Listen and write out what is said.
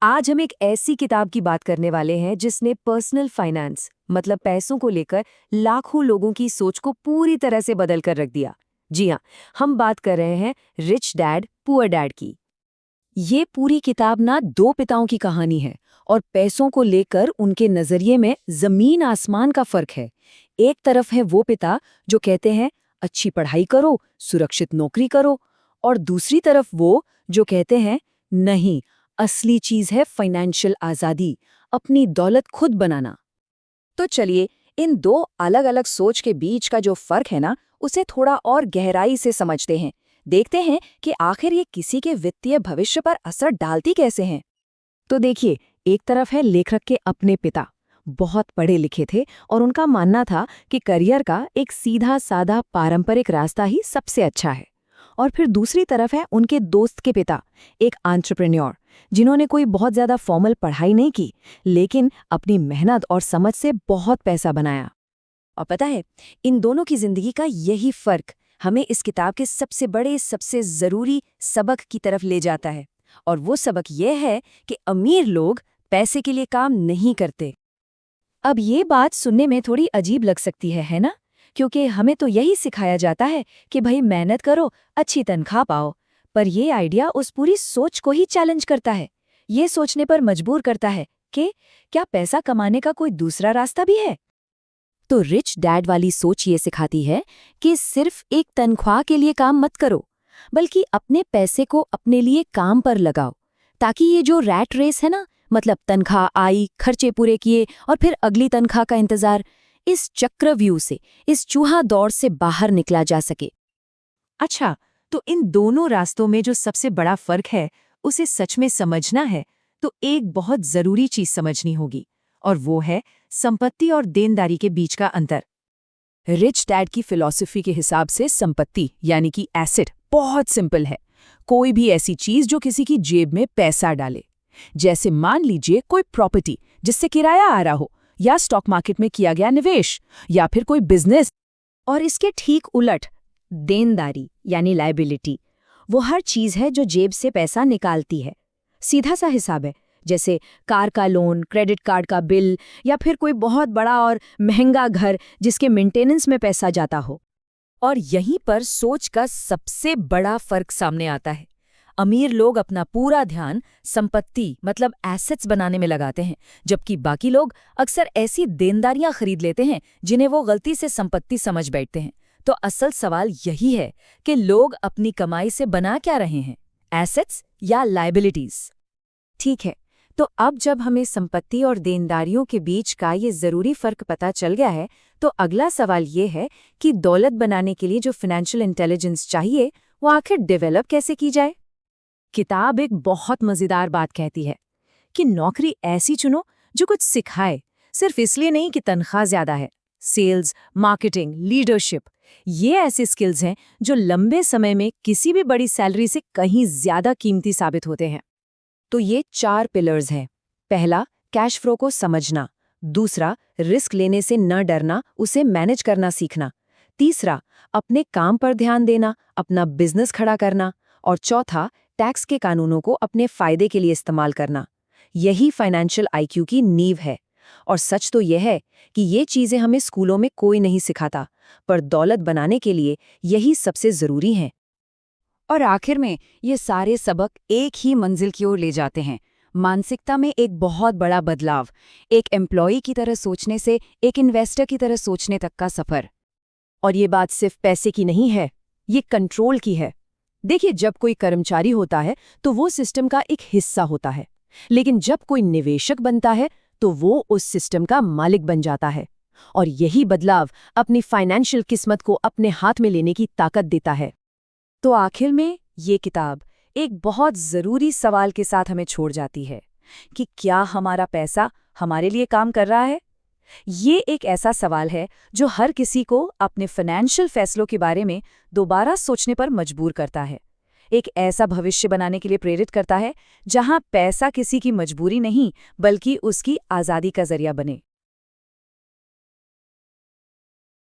आज हम एक ऐसी किताब की बात करने वाले हैं जिसने पर्सनल फाइनेंस मतलब पैसों को लेकर लाखों लोगों की सोच को पूरी तरह से बदल कर रख दिया। जी हाँ, हम बात कर रहे हैं रिच डैड पुअर डैड की। ये पूरी किताब ना दो पिताओं की कहानी है और पैसों को लेकर उनके नजरिए में जमीन आसमान का फर्क है। एक तरफ है वो पिता जो कहते हैं अच्छी पढ़ाई करो, सुरक्षित नौकरी करो, और दूसरी तरफ वो जो कहते हैं नहीं, असली चीज है फाइनेंशियल आजादी, अपनी दौलत खुद बनाना। तो चलिए इन दो अलग अलग सोच के बीच का जो फर्क है ना, उसे थोड़ा और गहराई से समझते हैं। देखते हैं कि आखिर ये किसी के वित्तीय भविष्य पर असर डालती कैसे हैं। तो देखिए, एक तरफ है लेखक के अपने पिता, बहुत पढ़े लिखे थे और उनका मानना था कि करियर का एक सीधा साधा पारंपरिक रास्ता ही सबसे अच्छा है। और फिर दूसरी तरफ है उनके दोस्त के पिता, एक एंटरप्रेन्योर, जिन्होंने कोई बहुत ज्यादा फॉर्मल पढ़ाई नहीं की, लेकिन अपनी मेहनत और समझ से बहुत पैसा बनाया। और पता है, इन दोनों की जिंदगी का यही फर्क हमें इस किताब के सबसे बड़े, सबसे जरूरी सबक की तरफ ले जाता है। और वो सबक यह है कि अमीर लोग पैसे के लिए काम नहीं करते। अब ये बात सुनने में थोड़ी अजीब लग सकती है ना? क्योंकि हमें तो यही सिखाया जाता है कि भाई मेहनत करो, अच्छी तनख्वाह पाओ। पर ये आइडिया उस पूरी सोच को ही चैलेंज करता है। ये सोचने पर मजबूर करता है कि क्या पैसा कमाने का कोई दूसरा रास्ता भी है? तो रिच डैड वाली सोच ये सिखाती है कि सिर्फ एक तनख्वाह के लिए काम मत करो, बल्कि अपने पैसे को अपने लिए काम पर लगाओ, ताकि ये जो रैट रेस है ना, मतलब तनख्वाह आई, खर्चे पूरे किए और फिर अगली तनख्वाह का इंतजार, इस चक्रव्यूह से, इस चूहा दौड़ से बाहर निकला जा सके। अच्छा, तो इन दोनों रास्तों में जो सबसे बड़ा फर्क है उसे सच में समझना है तो एक बहुत जरूरी चीज समझनी होगी, और वो है संपत्ति और देनदारी के बीच का अंतर। रिच डैड की फिलॉसफी के हिसाब से संपत्ति यानी कि एसेट बहुत सिंपल है। कोई भी ऐसी चीज जो किसी की जेब में पैसा डाले, जैसे मान लीजिए कोई प्रॉपर्टी जिससे किराया आ रहा हो, या स्टॉक मार्केट में किया गया निवेश, या फिर कोई बिजनेस। और इसके ठीक उलट देनदारी यानी लायबिलिटी, वो हर चीज है जो जेब से पैसा निकालती है। सीधा सा हिसाब है, जैसे कार का लोन, क्रेडिट कार्ड का बिल, या फिर कोई बहुत बड़ा और महंगा घर जिसके मेंटेनेंस में पैसा जाता हो। और यहीं पर सोच का सबसे बड़ा फर्क सामने आता है। अमीर लोग अपना पूरा ध्यान संपत्ति मतलब एसेट्स बनाने में लगाते हैं, जबकि बाकी लोग अक्सर ऐसी देनदारियां खरीद लेते हैं जिन्हें वो गलती से संपत्ति समझ बैठते हैं। तो असल सवाल यही है कि लोग अपनी कमाई से बना क्या रहे हैं, एसेट्स या लायबिलिटीज? ठीक है, तो अब जब हमें संपत्ति और देनदारियों के बीच का ये जरूरी फर्क पता चल गया है, तो अगला सवाल ये है कि दौलत बनाने के लिए जो फाइनेंशियल इंटेलिजेंस चाहिए, वो आखिर डेवलप कैसे की जाए? किताब एक बहुत मजेदार बात कहती है कि नौकरी ऐसी चुनो जो कुछ सिखाए, सिर्फ इसलिए नहीं कि तनख्वाह ज्यादा है। सेल्स, मार्केटिंग, लीडरशिप, ये ऐसे स्किल्स हैं जो लंबे समय में किसी भी बड़ी सैलरी से कहीं ज्यादा कीमती साबित होते हैं। तो ये 4 पिलर्स हैं। पहला, कैश फ्लो को समझना। दूसरा, रिस्क लेने से न डरना, उसे मैनेज करना सीखना। तीसरा, अपने काम पर ध्यान देना, अपना बिजनेस खड़ा करना। और चौथा, टैक्स के कानूनों को अपने फायदे के लिए इस्तेमाल करना। यही फाइनेंशियल आईक्यू की नींव है। और सच तो यह है कि ये चीजें हमें स्कूलों में कोई नहीं सिखाता, पर दौलत बनाने के लिए यही सबसे जरूरी हैं। और आखिर में ये सारे सबक एक ही मंजिल की ओर ले जाते हैं, मानसिकता में एक बहुत बड़ा बदलाव, एक एम्प्लॉई की तरह सोचने से एक इन्वेस्टर की तरह सोचने तक का सफर। और ये बात सिर्फ पैसे की नहीं है, ये कंट्रोल की है। देखिए, जब कोई कर्मचारी होता है तो वो सिस्टम का एक हिस्सा होता है, लेकिन जब कोई निवेशक बनता है तो वो उस सिस्टम का मालिक बन जाता है। और यही बदलाव अपनी फाइनेंशियल किस्मत को अपने हाथ में लेने की ताकत देता है। तो आखिर में ये किताब एक बहुत जरूरी सवाल के साथ हमें छोड़ जाती है कि क्या हमारा पैसा हमारे लिए काम कर रहा है? ये एक ऐसा सवाल है जो हर किसी को अपने फाइनेंशियल फैसलों के बारे में दोबारा सोचने पर मजबूर करता है। एक ऐसा भविष्य बनाने के लिए प्रेरित करता है जहां पैसा किसी की मजबूरी नहीं, बल्कि उसकी आज़ादी का जरिया बने।